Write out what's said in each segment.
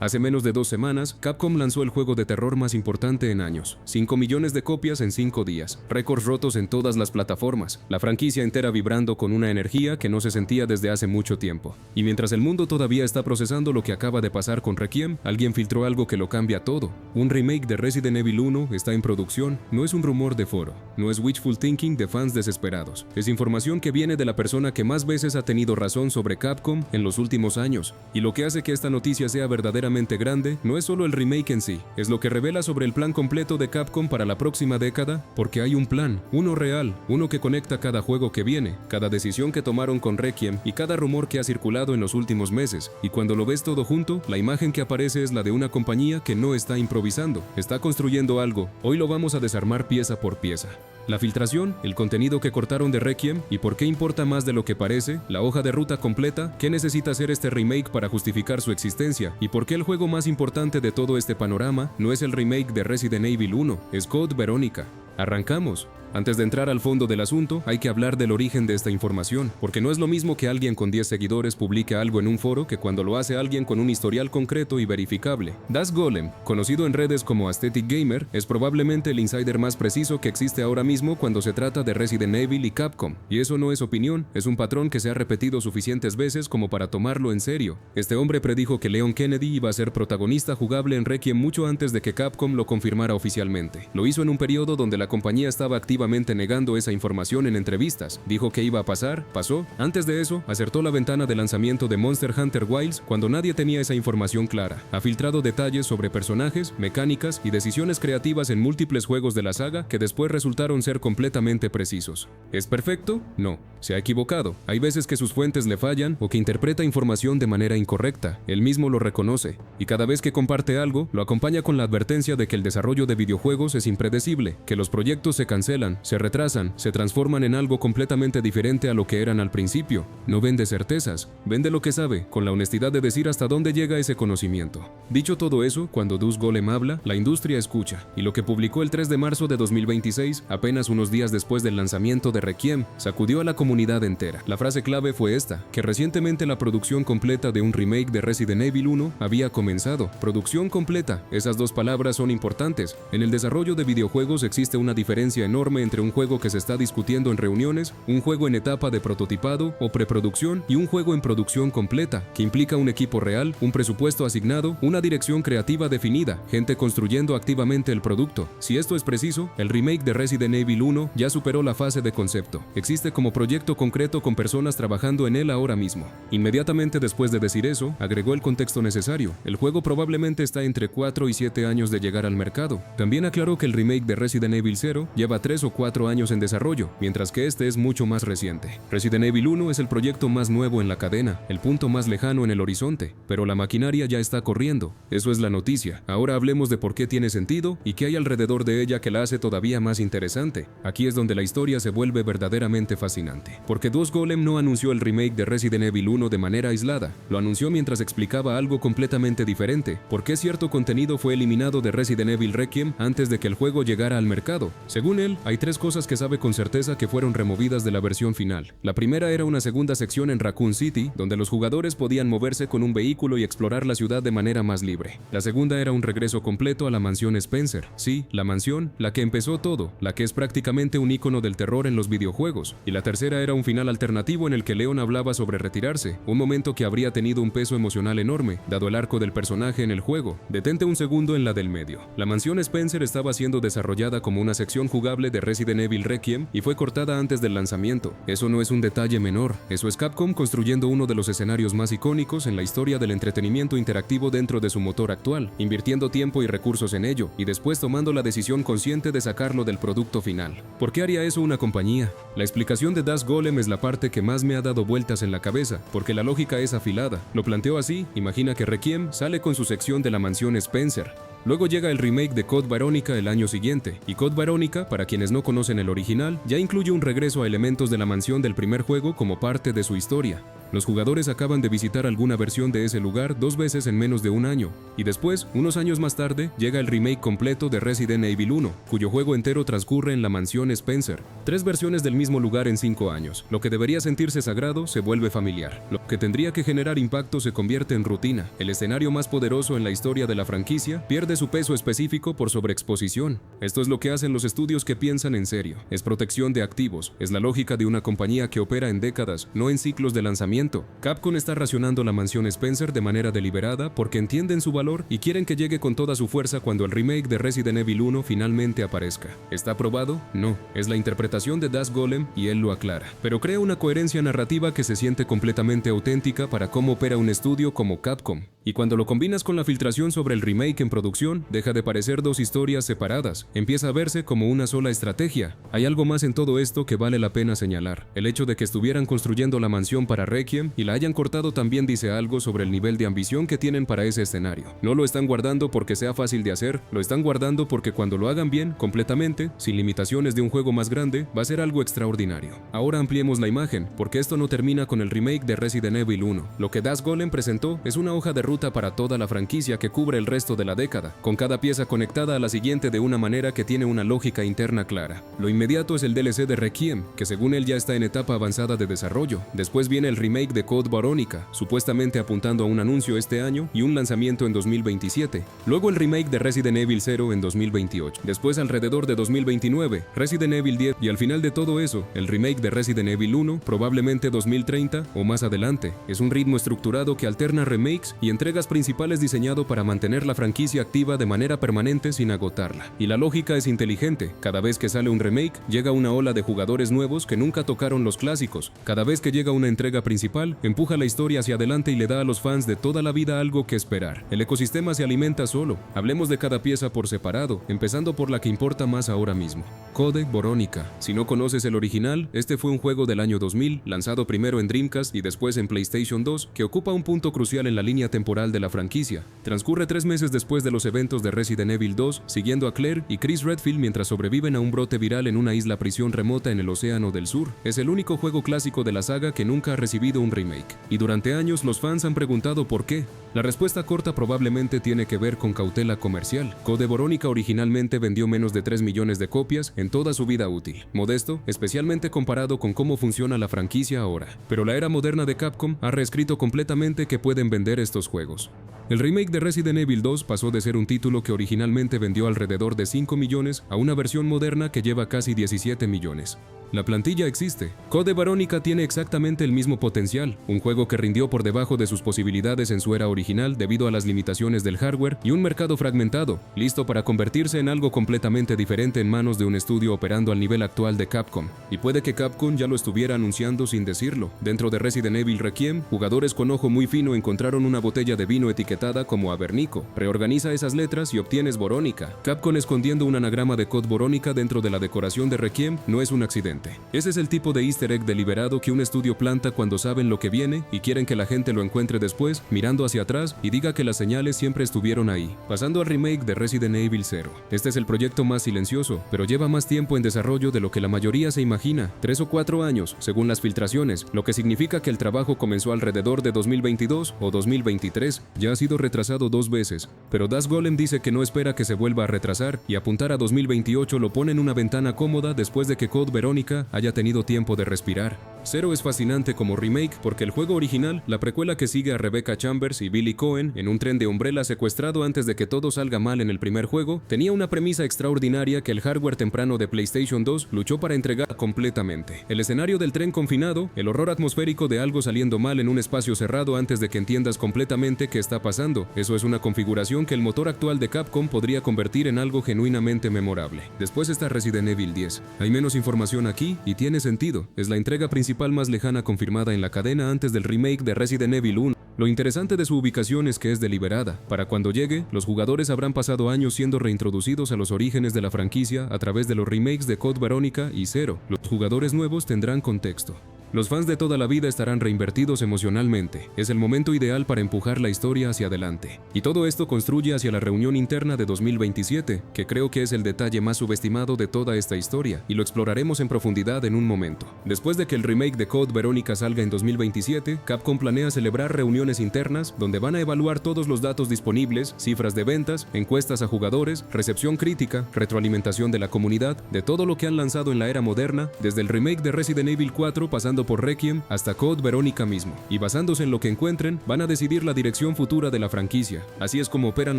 Hace menos de 2 semanas, Capcom lanzó el juego de terror más importante en años. 5 millones de copias en 5 días, récords rotos en todas las plataformas, la franquicia entera vibrando con una energía que no se sentía desde hace mucho tiempo. Y mientras el mundo todavía está procesando lo que acaba de pasar con Requiem, alguien filtró algo que lo cambia todo. Un remake de Resident Evil 1 está en producción, no es un rumor de foro, no es wishful thinking de fans desesperados. Es información que viene de la persona que más veces ha tenido razón sobre Capcom en los últimos años. Y lo que hace que esta noticia sea verdaderamente grande no es solo el remake en sí, es lo que revela sobre el plan completo de Capcom para la próxima década, porque hay un plan, uno real, uno que conecta cada juego que viene, cada decisión que tomaron con Requiem y cada rumor que ha circulado en los últimos meses. Y cuando lo ves todo junto, la imagen que aparece es la de una compañía que no está improvisando, está construyendo algo. Hoy lo vamos a desarmar pieza por pieza. La filtración, el contenido que cortaron de Requiem y por qué importa más de lo que parece, la hoja de ruta completa, qué necesita hacer este remake para justificar su existencia y por qué el juego más importante de todo este panorama no es el remake de Resident Evil 1, es Code Verónica. Arrancamos. Antes de entrar al fondo del asunto, hay que hablar del origen de esta información, porque no es lo mismo que alguien con 10 seguidores publique algo en un foro que cuando lo hace alguien con un historial concreto y verificable. Das Golem, conocido en redes como Aesthetic Gamer, es probablemente el insider más preciso que existe ahora mismo cuando se trata de Resident Evil y Capcom. Y eso no es opinión, es un patrón que se ha repetido suficientes veces como para tomarlo en serio. Este hombre predijo que Leon Kennedy iba a ser protagonista jugable en Requiem mucho antes de que Capcom lo confirmara oficialmente. Lo hizo en un periodo donde la compañía estaba activamente negando esa información en entrevistas. Dijo que iba a pasar, pasó. Antes de eso, acertó la ventana de lanzamiento de Monster Hunter Wilds cuando nadie tenía esa información clara. Ha filtrado detalles sobre personajes, mecánicas y decisiones creativas en múltiples juegos de la saga que después resultaron ser completamente precisos. ¿Es perfecto? No. Se ha equivocado. Hay veces que sus fuentes le fallan o que interpreta información de manera incorrecta. Él mismo lo reconoce. Y cada vez que comparte algo, lo acompaña con la advertencia de que el desarrollo de videojuegos es impredecible, que los proyectos se cancelan, se retrasan, se transforman en algo completamente diferente a lo que eran al principio. No vende certezas, vende lo que sabe, con la honestidad de decir hasta dónde llega ese conocimiento. Dicho todo eso, cuando Dus Golem habla, la industria escucha, y lo que publicó el 3 de marzo de 2026, apenas unos días después del lanzamiento de Requiem, sacudió a la comunidad entera. La frase clave fue esta, que recientemente la producción completa de un remake de Resident Evil 1 había comenzado. Producción completa, esas dos palabras son importantes. En el desarrollo de videojuegos existe una diferencia enorme entre un juego que se está discutiendo en reuniones, un juego en etapa de prototipado o preproducción y un juego en producción completa, que implica un equipo real, un presupuesto asignado, una dirección creativa definida, gente construyendo activamente el producto. Si esto es preciso, el remake de Resident Evil 1 ya superó la fase de concepto. Existe como proyecto concreto con personas trabajando en él ahora mismo. Inmediatamente después de decir eso, agregó el contexto necesario. El juego probablemente está entre 4 y 7 años de llegar al mercado. También aclaró que el remake de Resident Evil 0 lleva 3 o 4 años en desarrollo, mientras que este es mucho más reciente. Resident Evil 1 es el proyecto más nuevo en la cadena, el punto más lejano en el horizonte, pero la maquinaria ya está corriendo. Eso es la noticia. Ahora hablemos de por qué tiene sentido y qué hay alrededor de ella que la hace todavía más interesante. Aquí es donde la historia se vuelve verdaderamente fascinante. Porque Dus Golem no anunció el remake de Resident Evil 1 de manera aislada, lo anunció mientras explicaba algo completamente diferente, por qué cierto contenido fue eliminado de Resident Evil Requiem antes de que el juego llegara al mercado. Según él, hay 3 cosas que sabe con certeza que fueron removidas de la versión final. La primera era una segunda sección en Raccoon City, donde los jugadores podían moverse con un vehículo y explorar la ciudad de manera más libre. La segunda era un regreso completo a la mansión Spencer. Sí, la mansión, la que empezó todo, la que es prácticamente un icono del terror en los videojuegos. Y la tercera era un final alternativo en el que Leon hablaba sobre retirarse, un momento que habría tenido un peso emocional enorme, dado el arco del personaje en el juego. Detente un segundo en la del medio. La mansión Spencer estaba siendo desarrollada como una sección jugable de Resident Evil Requiem y fue cortada antes del lanzamiento. Eso no es un detalle menor, eso es Capcom construyendo uno de los escenarios más icónicos en la historia del entretenimiento interactivo dentro de su motor actual, invirtiendo tiempo y recursos en ello, y después tomando la decisión consciente de sacarlo del producto final. ¿Por qué haría eso una compañía? La explicación de Das Golem es la parte que más me ha dado vueltas en la cabeza, porque la lógica es afilada. Lo planteó así, imagina que Requiem sale con su sección de la mansión Spencer. Luego llega el remake de Code Verónica el año siguiente, y Code Verónica, para quienes no conocen el original, ya incluye un regreso a elementos de la mansión del primer juego como parte de su historia. Los jugadores acaban de visitar alguna versión de ese lugar 2 veces en menos de un año, y después, unos años más tarde, llega el remake completo de Resident Evil 1, cuyo juego entero transcurre en la mansión Spencer. 3 versiones del mismo lugar en 5 años. Lo que debería sentirse sagrado se vuelve familiar. Lo que tendría que generar impacto se convierte en rutina. El escenario más poderoso en la historia de la franquicia pierde su peso específico por sobreexposición. Esto es lo que hacen los estudios que piensan en serio. Es protección de activos. Es la lógica de una compañía que opera en décadas, no en ciclos de lanzamiento. Capcom está racionando la mansión Spencer de manera deliberada porque entienden su valor y quieren que llegue con toda su fuerza cuando el remake de Resident Evil 1 finalmente aparezca. ¿Está probado? No. Es la interpretación de Das Golem y él lo aclara. Pero crea una coherencia narrativa que se siente completamente auténtica para cómo opera un estudio como Capcom. Y cuando lo combinas con la filtración sobre el remake en producción, deja de parecer 2 historias separadas, empieza a verse como una sola estrategia. Hay algo más en todo esto que vale la pena señalar. El hecho de que estuvieran construyendo la mansión para Requiem y la hayan cortado también dice algo sobre el nivel de ambición que tienen para ese escenario. No lo están guardando porque sea fácil de hacer, lo están guardando porque cuando lo hagan bien, completamente, sin limitaciones de un juego más grande, va a ser algo extraordinario. Ahora ampliemos la imagen, porque esto no termina con el remake de Resident Evil 1. Lo que Das Golem presentó es una hoja de ruta para toda la franquicia que cubre el resto de la década, con cada pieza conectada a la siguiente de una manera que tiene una lógica interna clara. Lo inmediato es el DLC de Requiem, que según él ya está en etapa avanzada de desarrollo. Después viene el remake de Code Veronica, supuestamente apuntando a un anuncio este año y un lanzamiento en 2027. Luego el remake de Resident Evil 0 en 2028. Después, alrededor de 2029, Resident Evil 10 y al final de todo eso, el remake de Resident Evil 1, probablemente 2030 o más adelante. Es un ritmo estructurado que alterna remakes y entregas principales diseñado para mantener la franquicia activa de manera permanente sin agotarla. Y la lógica es inteligente. Cada vez que sale un remake, llega una ola de jugadores nuevos que nunca tocaron los clásicos. Cada vez que llega una entrega principal, empuja la historia hacia adelante y le da a los fans de toda la vida algo que esperar. El ecosistema se alimenta solo. Hablemos de cada pieza por separado, empezando por la que importa más ahora mismo. Code Veronica. Si no conoces el original, este fue un juego del año 2000, lanzado primero en Dreamcast y después en PlayStation 2, que ocupa un punto crucial en la línea temporal de la franquicia. Transcurre 3 meses después de los eventos de Resident Evil 2, siguiendo a Claire y Chris Redfield mientras sobreviven a un brote viral en una isla prisión remota en el Océano del Sur. Es el único juego clásico de la saga que nunca ha recibido un remake. Y durante años los fans han preguntado por qué. La respuesta corta probablemente tiene que ver con cautela comercial. Code Veronica originalmente vendió menos de 3 millones de copias en toda su vida útil. Modesto, especialmente comparado con cómo funciona la franquicia ahora. Pero la era moderna de Capcom ha reescrito completamente que pueden vender estos juegos. El remake de Resident Evil 2 pasó de ser un título que originalmente vendió alrededor de 5 millones a una versión moderna que lleva casi 17 millones. La plantilla existe. Code Veronica tiene exactamente el mismo potencial, un juego que rindió por debajo de sus posibilidades en su era original debido a las limitaciones del hardware y un mercado fragmentado, listo para convertirse en algo completamente diferente en manos de un estudio operando al nivel actual de Capcom. Y puede que Capcom ya lo estuviera anunciando sin decirlo. Dentro de Resident Evil Requiem, jugadores con ojo muy fino encontraron una botella de vino etiquetada como Avernico. Reorganiza esas letras y obtienes Veronica. Capcom escondiendo un anagrama de Code Veronica dentro de la decoración de Requiem no es un accidente. Ese es el tipo de easter egg deliberado que un estudio planta cuando saben lo que viene y quieren que la gente lo encuentre después, mirando hacia atrás y diga que las señales siempre estuvieron ahí. Pasando al remake de Resident Evil 0. Este es el proyecto más silencioso, pero lleva más tiempo en desarrollo de lo que la mayoría se imagina, 3 o 4 años, según las filtraciones, lo que significa que el trabajo comenzó alrededor de 2022 o 2023. Ya ha sido retrasado 2 veces, pero Das Golem dice que no espera que se vuelva a retrasar y apuntar a 2028 lo pone en una ventana cómoda después de que Code Veronica haya tenido tiempo de respirar. 0 es fascinante como remake porque el juego original, la precuela que sigue a Rebecca Chambers y Billy Cohen en un tren de Umbrella secuestrado antes de que todo salga mal en el primer juego, tenía una premisa extraordinaria que el hardware temprano de PlayStation 2 luchó para entregar completamente. El escenario del tren confinado, el horror atmosférico de algo saliendo mal en un espacio cerrado antes de que entiendas completamente qué está pasando. Eso es una configuración que el motor actual de Capcom podría convertir en algo genuinamente memorable. Después está Resident Evil 10. Hay menos información aquí y tiene sentido. Es la entrega principal más lejana confirmada en la cadena antes del remake de Resident Evil 1. Lo interesante de su ubicación es que es deliberada. Para cuando llegue, los jugadores habrán pasado años siendo reintroducidos a los orígenes de la franquicia a través de los remakes de Code Veronica y 0. Los jugadores nuevos tendrán contexto. Los fans de toda la vida estarán reinvertidos emocionalmente. Es el momento ideal para empujar la historia hacia adelante. Y todo esto construye hacia la reunión interna de 2027, que creo que es el detalle más subestimado de toda esta historia, y lo exploraremos en profundidad en un momento. Después de que el remake de Code Verónica salga en 2027, Capcom planea celebrar reuniones internas donde van a evaluar todos los datos disponibles, cifras de ventas, encuestas a jugadores, recepción crítica, retroalimentación de la comunidad, de todo lo que han lanzado en la era moderna, desde el remake de Resident Evil 4 pasando por Requiem hasta Code Verónica mismo. Y basándose en lo que encuentren, van a decidir la dirección futura de la franquicia. Así es como operan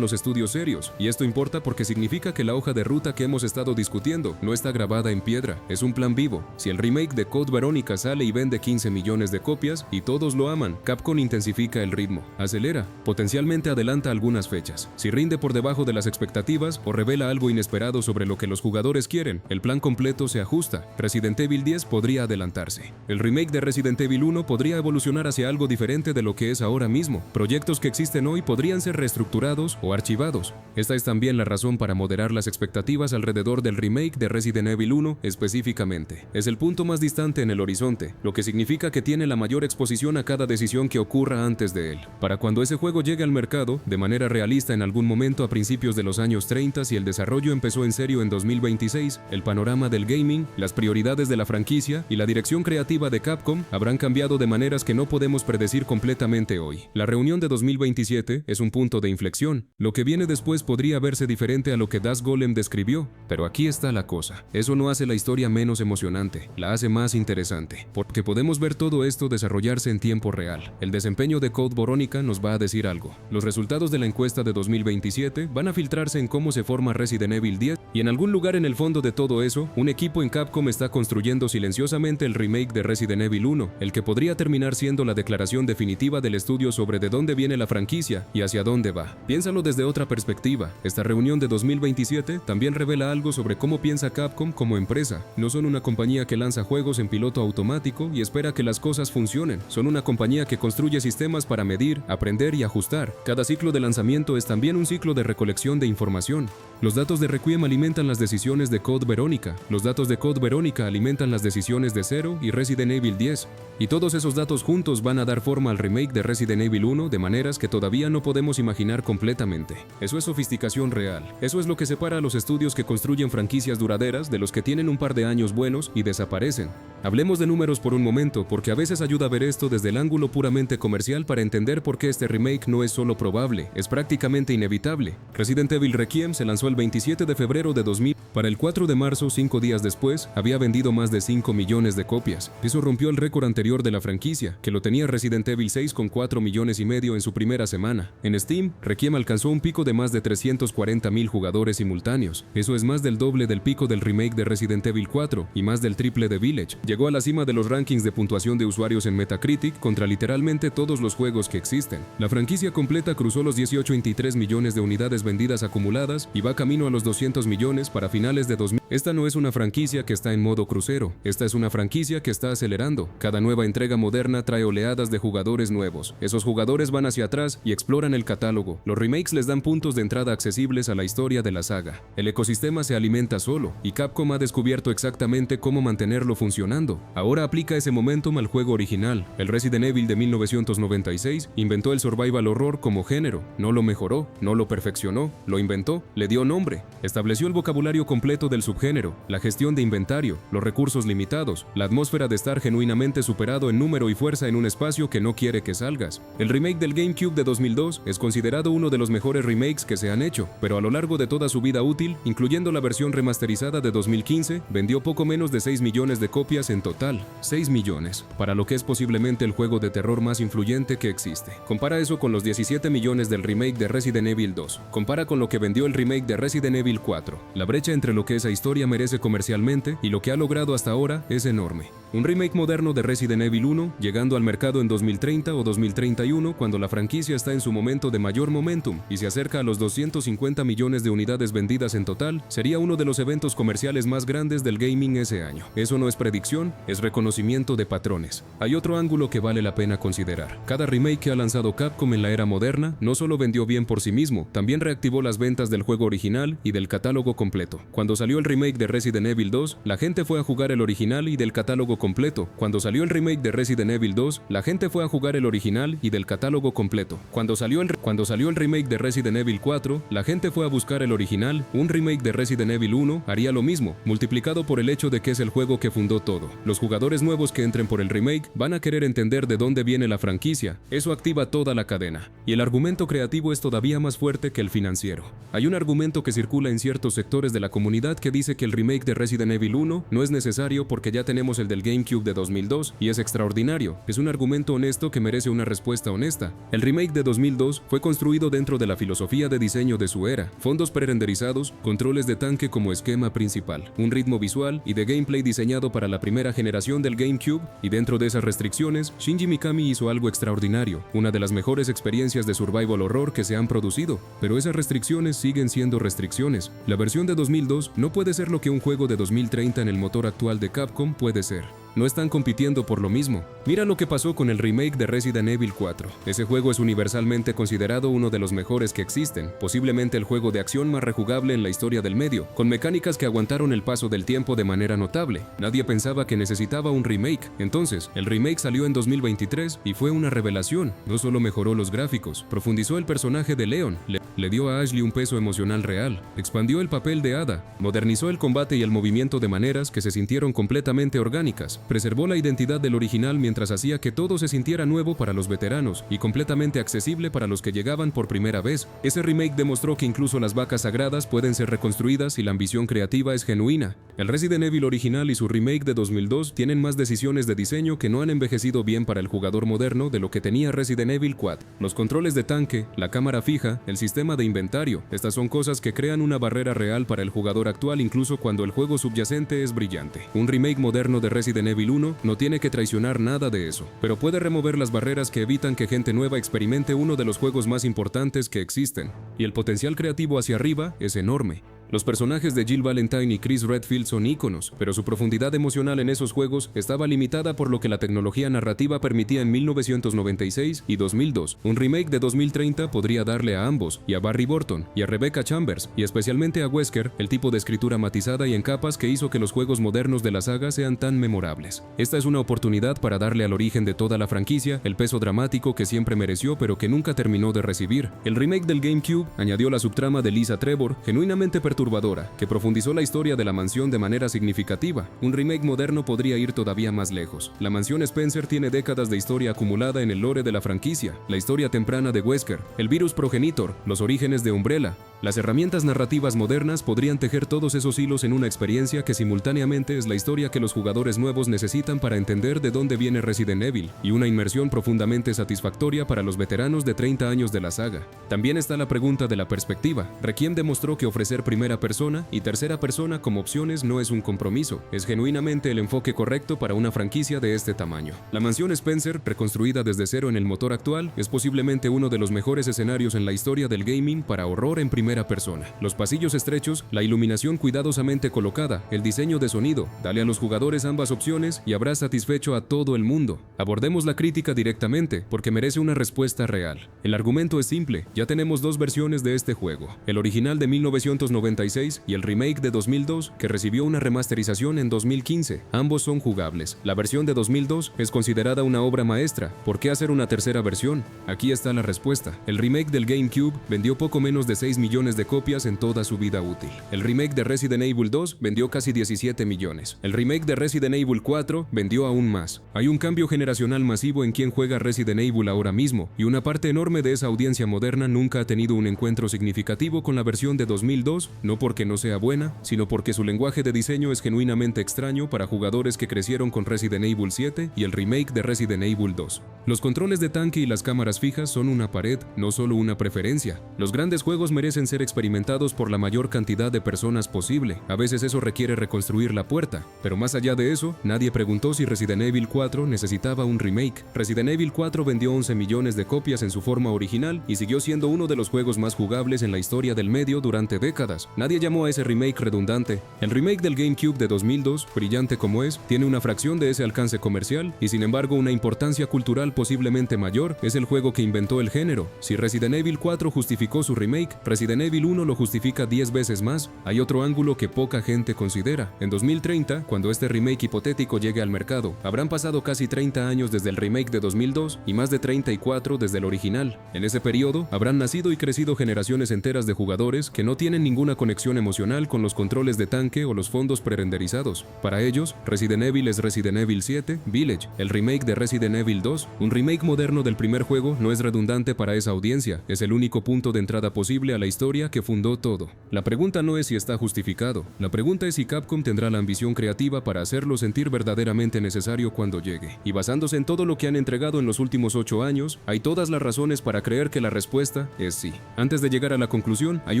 los estudios serios, y esto importa porque significa que la hoja de ruta que hemos estado discutiendo no está grabada en piedra, es un plan vivo. Si el remake de Code Verónica sale y vende 15 millones de copias y todos lo aman, Capcom intensifica el ritmo, acelera, potencialmente adelanta algunas fechas. Si rinde por debajo de las expectativas o revela algo inesperado sobre lo que los jugadores quieren, el plan completo se ajusta. Resident Evil 10 podría adelantarse. El remake de Resident Evil 1 podría evolucionar hacia algo diferente de lo que es ahora mismo. Proyectos que existen hoy podrían ser reestructurados o archivados. Esta es también la razón para moderar las expectativas alrededor del remake de Resident Evil 1 específicamente. Es el punto más distante en el horizonte, lo que significa que tiene la mayor exposición a cada decisión que ocurra antes de él. Para cuando ese juego llegue al mercado, de manera realista en algún momento a principios de los años 30, si el desarrollo empezó en serio en 2026, el panorama del gaming, las prioridades de la franquicia y la dirección creativa de Capcom habrán cambiado de maneras que no podemos predecir completamente hoy. La reunión de 2027 es un punto de inflexión. Lo que viene después podría verse diferente a lo que Das Golem describió, pero aquí está la cosa. Eso no hace la historia menos emocionante, la hace más interesante, porque podemos ver todo esto desarrollarse en tiempo real. El desempeño de Code Verónica nos va a decir algo. Los resultados de la encuesta de 2027 van a filtrarse en cómo se forma Resident Evil 10, y en algún lugar en el fondo de todo eso, un equipo en Capcom está construyendo silenciosamente el remake de Resident Evil 1, el que podría terminar siendo la declaración definitiva del estudio sobre de dónde viene la franquicia y hacia dónde va. Piénsalo desde otra perspectiva. Esta reunión de 2027 también revela algo sobre cómo piensa Capcom como empresa. No son una compañía que lanza juegos en piloto automático y espera que las cosas funcionen. Son una compañía que construye sistemas para medir, aprender y ajustar. Cada ciclo de lanzamiento es también un ciclo de recolección de información. Los datos de Requiem alimentan las decisiones de Code Verónica. Los datos de Code Verónica alimentan las decisiones de Zero y Resident Evil 10. Y todos esos datos juntos van a dar forma al remake de Resident Evil 1 de maneras que todavía no podemos imaginar completamente. Eso es sofisticación real. Eso es lo que separa a los estudios que construyen franquicias duraderas de los que tienen un par de años buenos y desaparecen. Hablemos de números por un momento, porque a veces ayuda a ver esto desde el ángulo puramente comercial para entender por qué este remake no es solo probable, es prácticamente inevitable. Resident Evil Requiem se lanzó el 27 de febrero de 2000. Para el 4 de marzo, 5 días después, había vendido más de 5 millones de copias. Eso rompió el récord anterior de la franquicia, que lo tenía Resident Evil 6 con 4 millones y medio en su primera semana. En Steam, Requiem alcanzó un pico de más de 340,000 jugadores simultáneos. Eso es más del doble del pico del remake de Resident Evil 4 y más del triple de Village. Llegó a la cima de los rankings de puntuación de usuarios en Metacritic contra literalmente todos los juegos que existen. La franquicia completa cruzó los 18.3 millones de unidades vendidas acumuladas y va camino a los 200 millones para finales de 2000. Esta no es una franquicia que está en modo crucero, esta es una franquicia que está acelerando. Cada nueva entrega moderna trae oleadas de jugadores nuevos. Esos jugadores van hacia atrás y exploran el catálogo. Los remakes les dan puntos de entrada accesibles a la historia de la saga. El ecosistema se alimenta solo, y Capcom ha descubierto exactamente cómo mantenerlo funcionando. Ahora aplica ese momentum al juego original. El Resident Evil de 1996 inventó el survival horror como género. No lo mejoró, no lo perfeccionó, lo inventó, le dio nombre. Estableció el vocabulario completo del subgénero, la gestión de inventario, los recursos limitados, la atmósfera de estar genuinamente superado en número y fuerza en un espacio que no quiere que salgas. El remake del GameCube de 2002 es considerado uno de los mejores remakes que se han hecho, pero a lo largo de toda su vida útil, incluyendo la versión remasterizada de 2015, vendió poco menos de 6 millones de copias en total. 6 millones, para lo que es posiblemente el juego de terror más influyente que existe. Compara eso con los 17 millones del remake de Resident Evil 2. Compara con lo que vendió el remake de Resident Evil 4. La brecha entre lo que esa historia merece comercialmente y lo que ha logrado hasta ahora es enorme. Un remake moderno de Resident Evil 1, llegando al mercado en 2030 o 2031, cuando la franquicia está en su momento de mayor momentum y se acerca a los 250 millones de unidades vendidas en total, sería uno de los eventos comerciales más grandes del gaming ese año. Eso no es predicción, es reconocimiento de patrones. Hay otro ángulo que vale la pena considerar. Cada remake que ha lanzado Capcom en la era moderna no solo vendió bien por sí mismo, también reactivó las ventas del juego original y del catálogo completo. Cuando salió el remake de Resident Evil 2, la gente fue a jugar el original y del catálogo completo. Cuando salió el remake de Resident Evil 2, la gente fue a jugar el original y del catálogo completo. Cuando salió el remake de Resident Evil 4, la gente fue a buscar el original. Un remake de Resident Evil 1 haría lo mismo, multiplicado por el hecho de que es el juego que fundó todo. Los jugadores nuevos que entren por el remake van a querer entender de dónde viene la franquicia. Eso activa toda la cadena. Y el argumento creativo es todavía más fuerte que el financiero. Hay un argumento que circula en ciertos sectores de la comunidad que dice que el remake de Resident Evil 1 no es necesario porque ya tenemos el del GameCube de 2002 y es extraordinario. Es un argumento honesto que merece una respuesta honesta. El remake de 2002 fue construido dentro de la filosofía de diseño de su era, fondos pre-renderizados, controles de tanque como esquema principal, un ritmo visual y de gameplay diseñado para la primera generación del GameCube, y dentro de esas restricciones, Shinji Mikami hizo algo extraordinario, una de las mejores experiencias de survival horror que se han producido, pero esas restricciones siguen siendo restricciones. La versión de 2002 no puede ser lo que un juego de 2030 en el motor actual de Capcom puede ser. No están compitiendo por lo mismo. Mira lo que pasó con el remake de Resident Evil 4. Ese juego es universalmente considerado uno de los mejores que existen, posiblemente el juego de acción más rejugable en la historia del medio, con mecánicas que aguantaron el paso del tiempo de manera notable. Nadie pensaba que necesitaba un remake. Entonces, el remake salió en 2023 y fue una revelación. No solo mejoró los gráficos, profundizó el personaje de Leon, le dio a Ashley un peso emocional real, expandió el papel de Ada, modernizó el combate y el movimiento de maneras que se sintieron completamente orgánicas, preservó la identidad del original mientras hacía que todo se sintiera nuevo para los veteranos y completamente accesible para los que llegaban por primera vez. Ese remake demostró que incluso las vacas sagradas pueden ser reconstruidas si la ambición creativa es genuina. El Resident Evil original y su remake de 2002 tienen más decisiones de diseño que no han envejecido bien para el jugador moderno de lo que tenía Resident Evil 4. Los controles de tanque, la cámara fija, el sistema de inventario, estas son cosas que crean una barrera real para el jugador actual incluso cuando el juego subyacente es brillante. Un remake moderno de Resident Evil 1 no tiene que traicionar nada de eso, pero puede remover las barreras que evitan que gente nueva experimente uno de los juegos más importantes que existen. Y el potencial creativo hacia arriba es enorme. Los personajes de Jill Valentine y Chris Redfield son íconos, pero su profundidad emocional en esos juegos estaba limitada por lo que la tecnología narrativa permitía en 1996 y 2002. Un remake de 2030 podría darle a ambos, y a Barry Burton, y a Rebecca Chambers, y especialmente a Wesker, el tipo de escritura matizada y en capas que hizo que los juegos modernos de la saga sean tan memorables. Esta es una oportunidad para darle al origen de toda la franquicia el peso dramático que siempre mereció pero que nunca terminó de recibir. El remake del GameCube añadió la subtrama de Lisa Trevor, genuinamente perturbadora, que profundizó la historia de la mansión de manera significativa. Un remake moderno podría ir todavía más lejos. La mansión Spencer tiene décadas de historia acumulada en el lore de la franquicia, la historia temprana de Wesker, el virus progenitor, los orígenes de Umbrella. Las herramientas narrativas modernas podrían tejer todos esos hilos en una experiencia que simultáneamente es la historia que los jugadores nuevos necesitan para entender de dónde viene Resident Evil, y una inmersión profundamente satisfactoria para los veteranos de 30 años de la saga. También está la pregunta de la perspectiva. Requiem demostró que ofrecer primera persona y tercera persona como opciones no es un compromiso, es genuinamente el enfoque correcto para una franquicia de este tamaño. La mansión Spencer, reconstruida desde cero en el motor actual, es posiblemente uno de los mejores escenarios en la historia del gaming para horror en primera persona. Los pasillos estrechos, la iluminación cuidadosamente colocada, el diseño de sonido, dale a los jugadores ambas opciones y habrás satisfecho a todo el mundo. Abordemos la crítica directamente, porque merece una respuesta real. El argumento es simple, ya tenemos dos versiones de este juego, el original de 1996 y el remake de 2002 que recibió una remasterización en 2015. Ambos son jugables. La versión de 2002 es considerada una obra maestra. ¿Por qué hacer una tercera versión? Aquí está la respuesta. El remake del GameCube vendió poco menos de 6 millones de copias en toda su vida útil. El remake de Resident Evil 2 vendió casi 17 millones. El remake de Resident Evil 4 vendió aún más. Hay un cambio generacional masivo en quien juega Resident Evil ahora mismo, y una parte enorme de esa audiencia moderna nunca ha tenido un encuentro significativo con la versión de 2002, no porque no sea buena, sino porque su lenguaje de diseño es genuinamente extraño para jugadores que crecieron con Resident Evil 7 y el remake de Resident Evil 2. Los controles de tanque y las cámaras fijas son una pared, no solo una preferencia. Los grandes juegos merecen ser experimentados por la mayor cantidad de personas posible. A veces eso requiere reconstruir la puerta, pero más allá de eso, nadie preguntó si Resident Evil 4 necesitaba un remake. Resident Evil 4 vendió 11 millones de copias en su forma original y siguió siendo uno de los juegos más jugables en la historia del medio durante décadas. Nadie llamó a ese remake redundante. El remake del GameCube de 2002, brillante como es, tiene una fracción de ese alcance comercial y sin embargo una importancia cultural posiblemente mayor. Es el juego que inventó el género. Si Resident Evil 4 justificó su remake, Resident Resident Evil 1 lo justifica 10 veces más, hay otro ángulo que poca gente considera. En 2030, cuando este remake hipotético llegue al mercado, habrán pasado casi 30 años desde el remake de 2002 y más de 34 desde el original. En ese periodo, habrán nacido y crecido generaciones enteras de jugadores que no tienen ninguna conexión emocional con los controles de tanque o los fondos prerenderizados. Para ellos, Resident Evil es Resident Evil 7 Village, el remake de Resident Evil 2. Un remake moderno del primer juego no es redundante para esa audiencia, es el único punto de entrada posible a la historia que fundó todo. La pregunta no es si está justificado, la pregunta es si Capcom tendrá la ambición creativa para hacerlo sentir verdaderamente necesario cuando llegue. Y basándose en todo lo que han entregado en los últimos 8 años, hay todas las razones para creer que la respuesta es sí. Antes de llegar a la conclusión, hay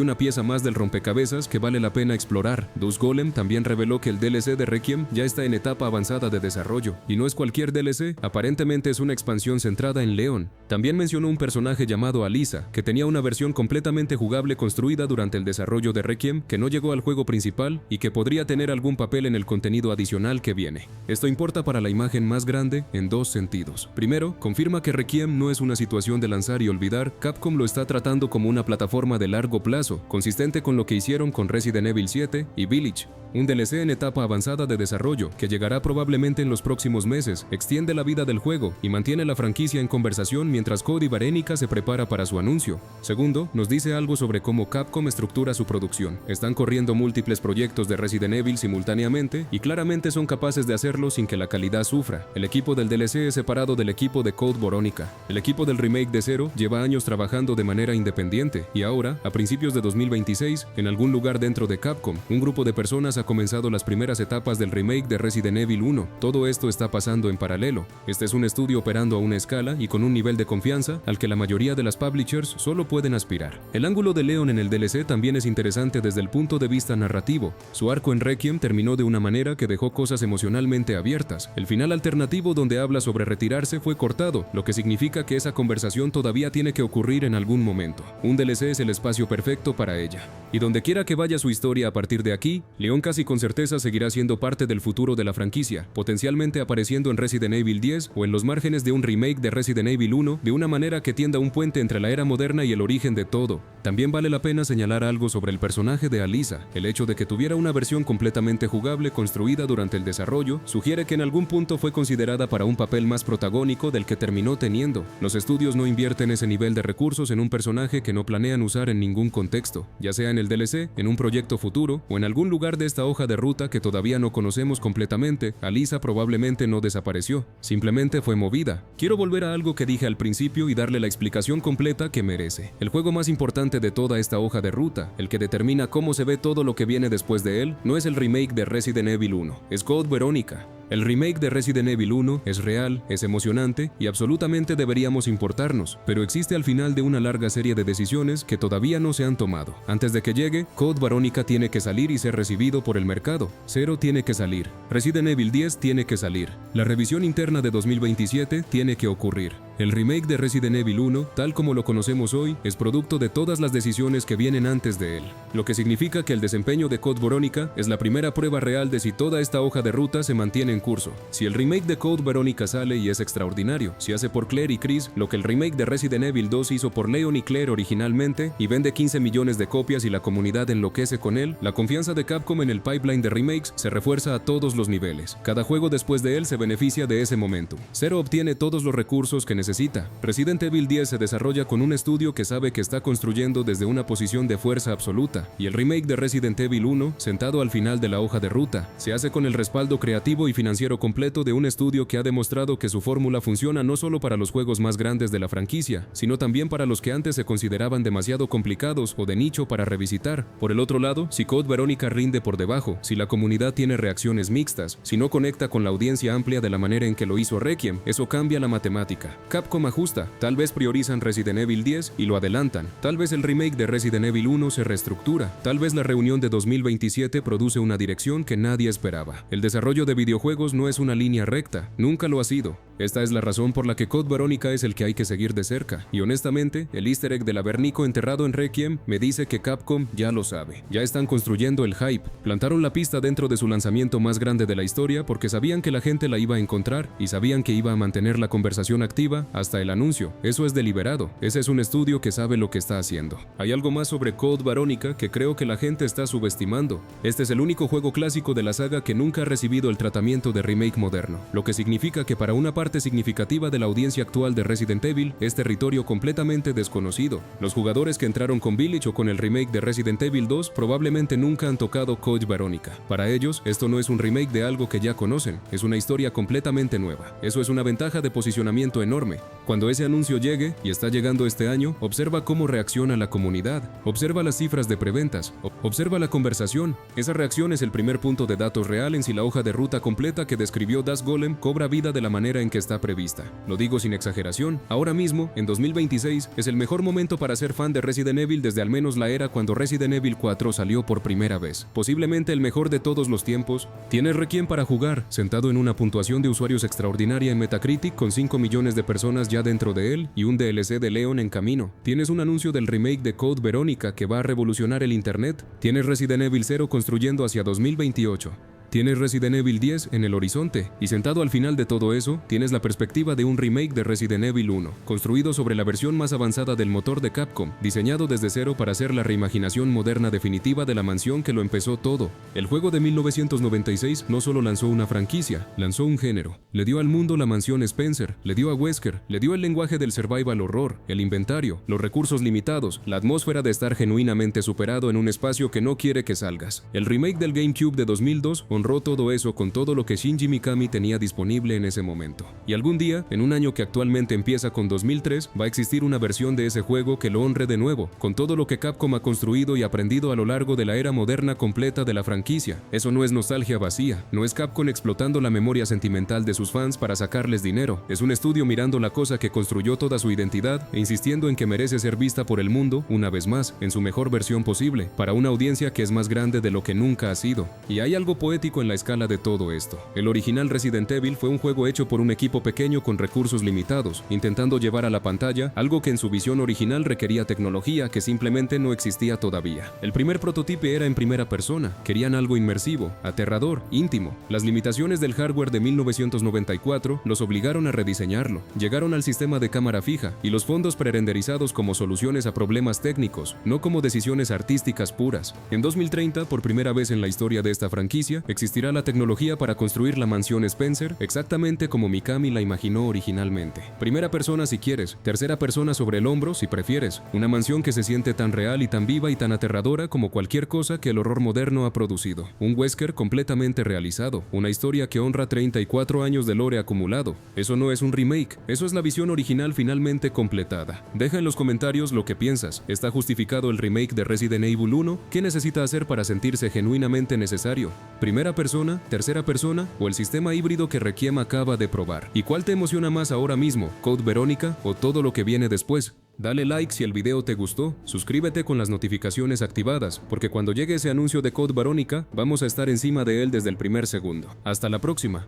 una pieza más del rompecabezas que vale la pena explorar. Dust Golem también reveló que el DLC de Requiem ya está en etapa avanzada de desarrollo, y no es cualquier DLC, aparentemente es una expansión centrada en Leon. También mencionó un personaje llamado Alisa, que tenía una versión completamente jugable construida durante el desarrollo de Requiem que no llegó al juego principal y que podría tener algún papel en el contenido adicional que viene. Esto importa para la imagen más grande en dos sentidos. Primero, confirma que Requiem no es una situación de lanzar y olvidar, Capcom lo está tratando como una plataforma de largo plazo, consistente con lo que hicieron con Resident Evil 7 y Village. Un DLC en etapa avanzada de desarrollo, que llegará probablemente en los próximos meses, extiende la vida del juego y mantiene la franquicia en conversación mientras Cody Barenica se prepara para su anuncio. Segundo, nos dice algo sobre cómo Capcom estructura su producción. Están corriendo múltiples proyectos de Resident Evil simultáneamente y claramente son capaces de hacerlo sin que la calidad sufra. El equipo del DLC es separado del equipo de Code Veronica. El equipo del remake de Zero lleva años trabajando de manera independiente y ahora, a principios de 2026, en algún lugar dentro de Capcom, un grupo de personas ha comenzado las primeras etapas del remake de Resident Evil 1. Todo esto está pasando en paralelo. Este es un estudio operando a una escala y con un nivel de confianza al que la mayoría de las publishers solo pueden aspirar. El ángulo de Leon en el DLC también es interesante desde el punto de vista narrativo. Su arco en Requiem terminó de una manera que dejó cosas emocionalmente abiertas. El final alternativo donde habla sobre retirarse fue cortado, lo que significa que esa conversación todavía tiene que ocurrir en algún momento. Un DLC es el espacio perfecto para ella. Y donde quiera que vaya su historia a partir de aquí, Leon casi con certeza seguirá siendo parte del futuro de la franquicia, potencialmente apareciendo en Resident Evil 10 o en los márgenes de un remake de Resident Evil 1 de una manera que tienda un puente entre la era moderna y el origen de todo. También vale la pena señalar algo sobre el personaje de Alisa. El hecho de que tuviera una versión completamente jugable construida durante el desarrollo sugiere que en algún punto fue considerada para un papel más protagónico del que terminó teniendo. Los estudios no invierten ese nivel de recursos en un personaje que no planean usar en ningún contexto, ya sea en el DLC, en un proyecto futuro o en algún lugar de esta hoja de ruta que todavía no conocemos completamente. Alisa probablemente no desapareció, simplemente fue movida. Quiero volver a algo que dije al principio y darle la explicación completa que merece. El juego más importante de toda esta hoja de ruta, el que determina cómo se ve todo lo que viene después de él, no es el remake de Resident Evil 1, es Code Veronica. El remake de Resident Evil 1 es real, es emocionante y absolutamente deberíamos importarnos, pero existe al final de una larga serie de decisiones que todavía no se han tomado. Antes de que llegue, Code Veronica tiene que salir y ser recibido por el mercado. Zero tiene que salir. Resident Evil 10 tiene que salir. La revisión interna de 2027 tiene que ocurrir. El remake de Resident Evil 1, tal como lo conocemos hoy, es producto de todas las decisiones que vienen antes de él, lo que significa que el desempeño de Code Veronica es la primera prueba real de si toda esta hoja de ruta se mantiene en curso. Si el remake de Code Veronica sale y es extraordinario, si hace por Claire y Chris lo que el remake de Resident Evil 2 hizo por Leon y Claire originalmente y vende 15 millones de copias y la comunidad enloquece con él, la confianza de Capcom en el pipeline de remakes se refuerza a todos los niveles. Cada juego después de él se beneficia de ese momento. Zero obtiene todos los recursos que necesita. Resident Evil 10 se desarrolla con un estudio que sabe que está construyendo desde una posición de fuerza absoluta, y el remake de Resident Evil 1, sentado al final de la hoja de ruta, se hace con el respaldo creativo y financiero completo de un estudio que ha demostrado que su fórmula funciona no solo para los juegos más grandes de la franquicia, sino también para los que antes se consideraban demasiado complicados o de nicho para revisitar. Por el otro lado, si Code Veronica rinde por debajo, si la comunidad tiene reacciones mixtas, si no conecta con la audiencia amplia de la manera en que lo hizo Requiem, eso cambia la matemática. Capcom ajusta, tal vez priorizan Resident Evil 10 y lo adelantan, tal vez el remake de Resident Evil 1 se reestructura, tal vez la reunión de 2027 produce una dirección que nadie esperaba. El desarrollo de videojuegos no es una línea recta, nunca lo ha sido. Esta es la razón por la que Code Veronica es el que hay que seguir de cerca, y honestamente, el easter egg del Avernico enterrado en Requiem me dice que Capcom ya lo sabe. Ya están construyendo el hype, plantaron la pista dentro de su lanzamiento más grande de la historia porque sabían que la gente la iba a encontrar y sabían que iba a mantener la conversación activa cámara hasta el anuncio. Eso es deliberado. Ese es un estudio que sabe lo que está haciendo. Hay algo más sobre Code Veronica que creo que la gente está subestimando. Este es el único juego clásico de la saga que nunca ha recibido el tratamiento de remake moderno, lo que significa que para una parte significativa de la audiencia actual de Resident Evil es territorio completamente desconocido. Los jugadores que entraron con Village o con el remake de Resident Evil 2 probablemente nunca han tocado Code Veronica. Para ellos, esto no es un remake de algo que ya conocen, es una historia completamente nueva. Eso es una ventaja de posicionamiento enorme. Cuando ese anuncio llegue, y está llegando este año, observa cómo reacciona la comunidad, observa las cifras de preventas, observa la conversación. Esa reacción es el primer punto de datos real en si la hoja de ruta completa que describió Das Golem cobra vida de la manera en que está prevista. Lo digo sin exageración, ahora mismo, en 2026, es el mejor momento para ser fan de Resident Evil desde al menos la era cuando Resident Evil 4 salió por primera vez. Posiblemente el mejor de todos los tiempos. Tienes Requiem para jugar, sentado en una puntuación de usuarios extraordinaria en Metacritic con 5 millones de personas ya dentro de él y un DLC de Leon en camino. Tienes un anuncio del remake de Code Veronica que va a revolucionar el internet. Tienes Resident Evil 0 construyendo hacia 2028. Tienes Resident Evil 10 en el horizonte, y sentado al final de todo eso, tienes la perspectiva de un remake de Resident Evil 1, construido sobre la versión más avanzada del motor de Capcom, diseñado desde cero para ser la reimaginación moderna definitiva de la mansión que lo empezó todo. El juego de 1996 no solo lanzó una franquicia, lanzó un género. Le dio al mundo la mansión Spencer, le dio a Wesker, le dio el lenguaje del survival horror, el inventario, los recursos limitados, la atmósfera de estar genuinamente superado en un espacio que no quiere que salgas. El remake del GameCube de 2002 honró todo eso con todo lo que Shinji Mikami tenía disponible en ese momento. Y algún día, en un año que actualmente empieza con 2003, va a existir una versión de ese juego que lo honre de nuevo, con todo lo que Capcom ha construido y aprendido a lo largo de la era moderna completa de la franquicia. Eso no es nostalgia vacía, no es Capcom explotando la memoria sentimental de sus fans para sacarles dinero, es un estudio mirando la cosa que construyó toda su identidad e insistiendo en que merece ser vista por el mundo, una vez más, en su mejor versión posible, para una audiencia que es más grande de lo que nunca ha sido. Y hay algo poético en la escala de todo esto. El original Resident Evil fue un juego hecho por un equipo pequeño con recursos limitados, intentando llevar a la pantalla algo que en su visión original requería tecnología que simplemente no existía todavía. El primer prototipo era en primera persona, querían algo inmersivo, aterrador, íntimo. Las limitaciones del hardware de 1994 los obligaron a rediseñarlo. Llegaron al sistema de cámara fija y los fondos prerenderizados como soluciones a problemas técnicos, no como decisiones artísticas puras. En 2030, por primera vez en la historia de esta franquicia, existirá la tecnología para construir la mansión Spencer exactamente como Mikami la imaginó originalmente. Primera persona si quieres, tercera persona sobre el hombro si prefieres. Una mansión que se siente tan real y tan viva y tan aterradora como cualquier cosa que el horror moderno ha producido. Un Wesker completamente realizado, una historia que honra 34 años de lore acumulado. Eso no es un remake, eso es la visión original finalmente completada. Deja en los comentarios lo que piensas. ¿Está justificado el remake de Resident Evil 1? ¿Qué necesita hacer para sentirse genuinamente necesario? ¿Primera persona, tercera persona o el sistema híbrido que Requiem acaba de probar? ¿Y cuál te emociona más ahora mismo, Code Veronica o todo lo que viene después? Dale like si el video te gustó, suscríbete con las notificaciones activadas, porque cuando llegue ese anuncio de Code Veronica, vamos a estar encima de él desde el primer segundo. Hasta la próxima.